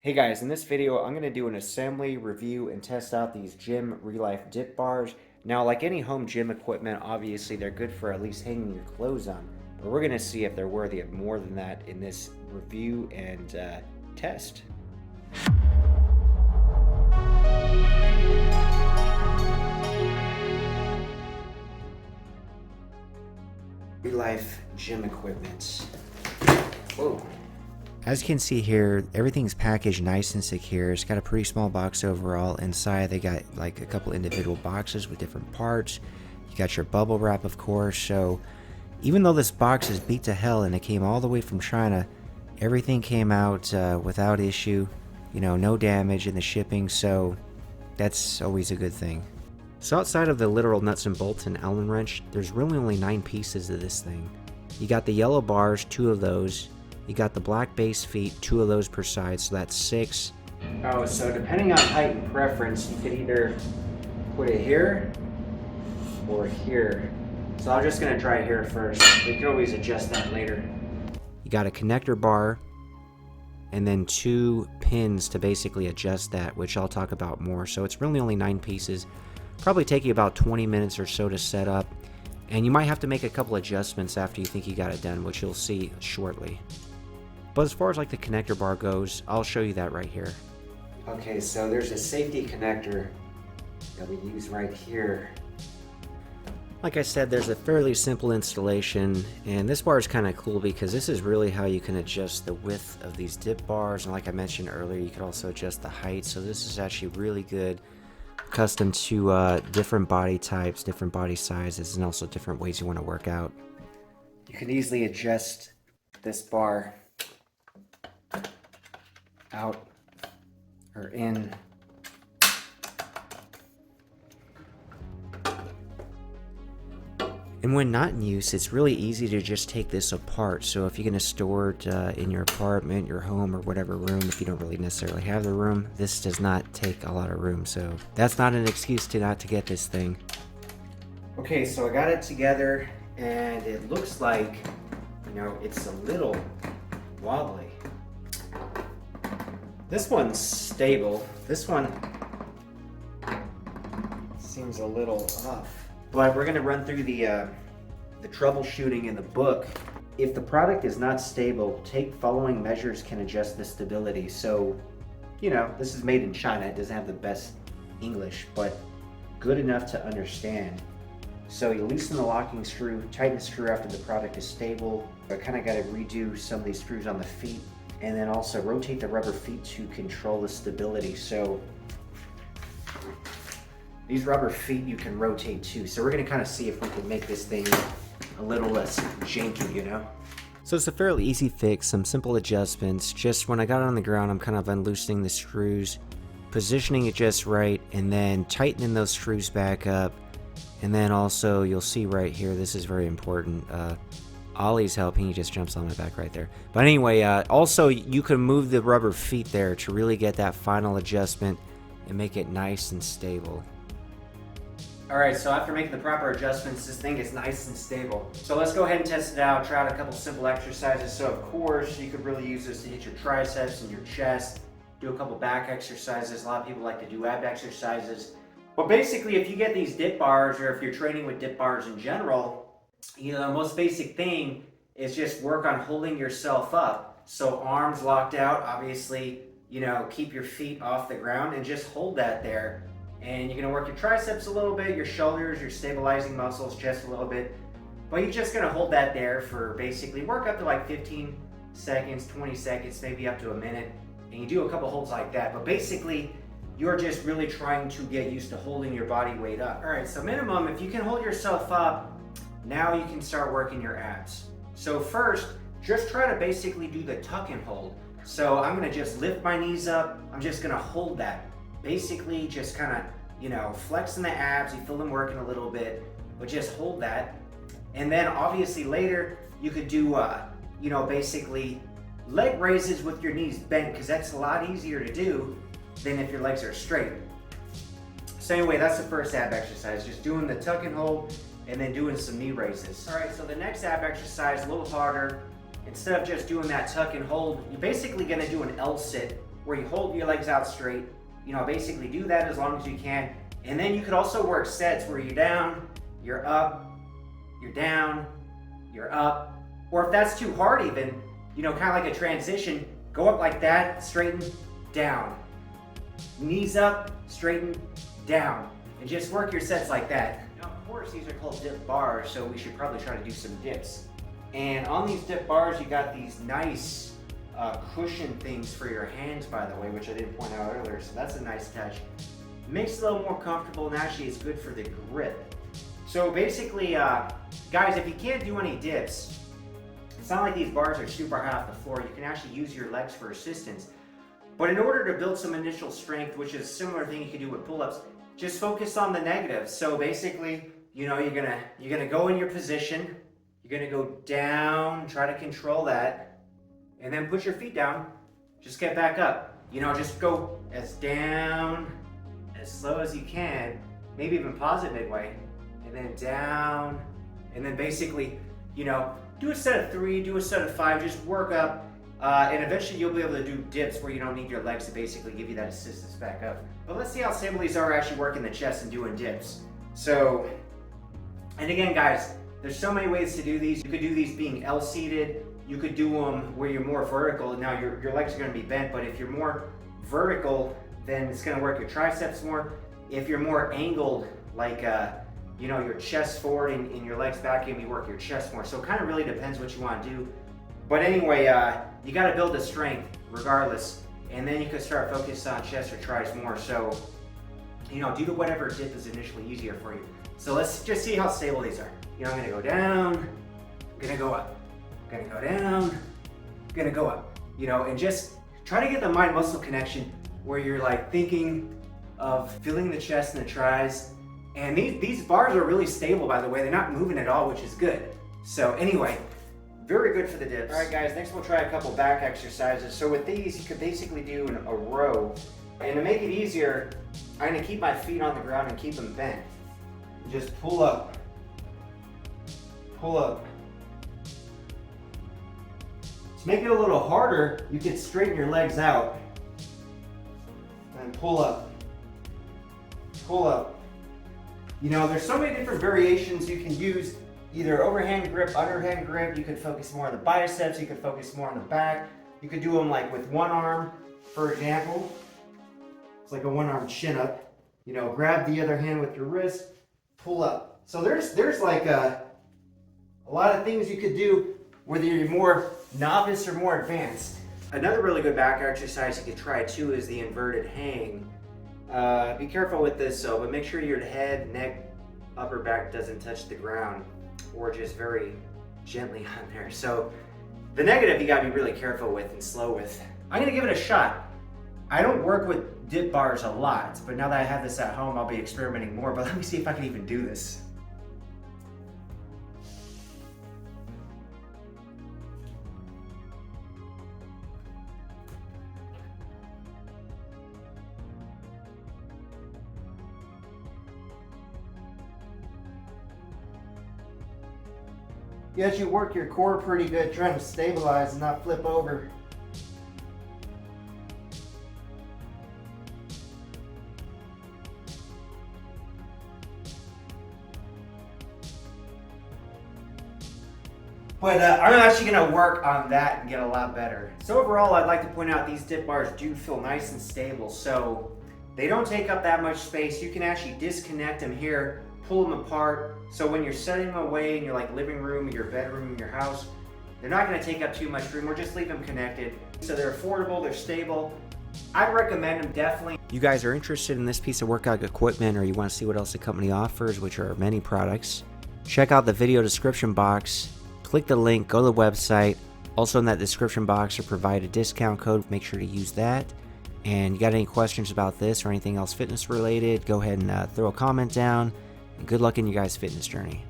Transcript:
Hey guys, in this video I'm going to do an assembly, review, and test out these gym Relife Dip Bars. Now, like any home gym equipment, obviously they're good for at least hanging your clothes on, but we're going to see if they're worthy of more than that in this review and test. Relife gym equipment. Whoa. As you can see here, everything's packaged nice and secure. It's got a pretty small box overall. Inside, they got like a couple individual boxes with different parts. You got your bubble wrap, of course. So even though this box is beat to hell and it came all the way from China, everything came out without issue. You know, no damage in the shipping. So that's always a good thing. So outside of the literal nuts and bolts and Allen wrench, there's really only 9 pieces of this thing. You got the yellow bars, 2 of those. You got the black base feet, 2 of those per side, so that's 6. Oh, so depending on height and preference, you could either put it here or here. So I'm just gonna try here first. We can always adjust that later. You got a connector bar and then 2 pins to basically adjust that, which I'll talk about more. So it's really only 9 pieces. Probably take you about 20 minutes or so to set up. And you might have to make a couple adjustments after you think you got it done, which you'll see shortly. But as far as like the connector bar goes, I'll show you that right here. Okay, so there's a safety connector that we use right here. Like I said, there's a fairly simple installation, and this bar is kind of cool because this is really how you can adjust the width of these dip bars. And like I mentioned earlier, you can also adjust the height. So this is actually really good, custom to different body types, different body sizes, and also different ways you want to work out. You can easily adjust this bar out or in. And when not in use, it's really easy to just take this apart. So if you're going to store it in your apartment, your home, or whatever room, if you don't really necessarily have the room, this does not take a lot of room. So that's not an excuse to not to get this thing. Okay, so I got it together, and it looks like, you know, it's a little wobbly. This one's stable. This one seems a little off. But we're gonna run through the troubleshooting in the book. If the product is not stable, take following measures can adjust the stability. So, you know, this is made in China. It doesn't have the best English, but good enough to understand. So you loosen the locking screw, tighten the screw after the product is stable. I kind of got to redo some of these screws on the feet. And then also rotate the rubber feet to control the stability. So these rubber feet you can rotate too. So we're gonna kind of see if we can make this thing a little less janky, you know? So it's a fairly easy fix, some simple adjustments. Just when I got it on the ground, I'm kind of unloosening the screws, positioning it just right, and then tightening those screws back up. And then also you'll see right here, this is very important. Ollie's helping, he just jumps on my back right there. But anyway, also you can move the rubber feet there to really get that final adjustment and make it nice and stable. Alright, so after making the proper adjustments, this thing is nice and stable. So let's go ahead and test it out, try out a couple simple exercises. So of course, you could really use this to hit your triceps and your chest, do a couple back exercises. A lot of people like to do ab exercises. But basically, if you get these dip bars, or if you're training with dip bars in general, you know, the most basic thing is just work on holding yourself up. So arms locked out, obviously, you know, keep your feet off the ground and just hold that there. And you're gonna work your triceps a little bit, your shoulders, your stabilizing muscles, chest a little bit. But you're just gonna hold that there for basically work up to like 15 seconds, 20 seconds, maybe up to a minute. And you do a couple holds like that. But basically, you're just really trying to get used to holding your body weight up. All right, so minimum, if you can hold yourself up, now you can start working your abs. So first, just try to basically do the tuck and hold. So I'm gonna just lift my knees up. I'm just gonna hold that. Basically just kind of, you know, flexing the abs. You feel them working a little bit, but just hold that. And then obviously later you could do, you know, basically leg raises with your knees bent, because that's a lot easier to do than if your legs are straight. So anyway, that's the first ab exercise, just doing the tuck and hold and then doing some knee raises. All right, so the next ab exercise, a little harder. Instead of just doing that tuck and hold, you're basically gonna do an L sit where you hold your legs out straight. You know, basically do that as long as you can. And then you could also work sets where you're down, you're up, you're down, you're up. Or if that's too hard even, you know, kind of like a transition, go up like that, straighten, down. Knees up, straighten, down. And just work your sets like that. Now, of course, these are called dip bars, so we should probably try to do some dips. And on these dip bars, you got these nice cushion things for your hands, by the way, which I didn't point out earlier, so that's a nice touch. Makes it a little more comfortable, and actually it's good for the grip. So basically, guys, if you can't do any dips, it's not like these bars are super high off the floor. You can actually use your legs for assistance. But in order to build some initial strength, which is a similar thing you can do with pull-ups, just focus on the negatives. So basically, you know, you're gonna go in your position, you're gonna go down, try to control that, and then put your feet down, just get back up. You know, just go as down, as slow as you can, maybe even pause it midway, and then down, and then basically, you know, do a set of 3, do a set of 5, just work up, and eventually you'll be able to do dips where you don't need your legs to basically give you that assistance back up. But let's see how stable these are actually working the chest and doing dips. So, and again guys, there's so many ways to do these. You could do these being L-seated, you could do them where you're more vertical. Now your legs are gonna be bent, but if you're more vertical, then it's gonna work your triceps more. If you're more angled, like you know, your chest forward and your legs back, maybe work your chest more. So it kind of really depends what you want to do. But anyway, you got to build the strength regardless, and then you can start focusing on chest or tris more. So, you know, do whatever dip is initially easier for you. So let's just see how stable these are. You know, I'm gonna go down, I'm gonna go up, I'm gonna go down, I'm gonna go up. You know, and just try to get the mind-muscle connection where you're like thinking of feeling the chest and the tris. And these bars are really stable, by the way. They're not moving at all, which is good. So anyway, very good for the dips. All right, guys, next we'll try a couple back exercises. So with these, you could basically do a row. And to make it easier, I'm gonna keep my feet on the ground and keep them bent. Just pull up, pull up. To make it a little harder, you can straighten your legs out and pull up, pull up. You know, there's so many different variations you can use, either overhand grip, underhand grip. You could focus more on the biceps, you could focus more on the back. You could do them like with one arm, for example. It's like a one-arm chin-up. You know, grab the other hand with your wrist, pull up. So there's like a lot of things you could do, whether you're more novice or more advanced. Another really good back exercise you could try too is the inverted hang. Be careful with this though, but make sure your head, neck, upper back doesn't touch the ground, or just very gently on there. So the negative you gotta be really careful with and slow with. I'm gonna give it a shot. I don't work with dip bars a lot, but now that I have this at home, I'll be experimenting more, but let me see if I can even do this. You actually work your core pretty good, trying to stabilize and not flip over. But I'm actually going to work on that and get a lot better. So overall, I'd like to point out these dip bars do feel nice and stable. So they don't take up that much space. You can actually disconnect them here, pull them apart. So when you're setting them away in your like living room, your bedroom, your house, they're not going to take up too much room, or just leave them connected. So they're affordable, they're stable. I recommend them definitely. You guys are interested in this piece of workout equipment, or you want to see what else the company offers, which are many products, check out the video description box. Click the link, go to the website. Also in that description box, or provide a discount code. Make sure to use that. And you got any questions about this or anything else fitness related, go ahead and throw a comment down. And good luck in your guys' fitness journey.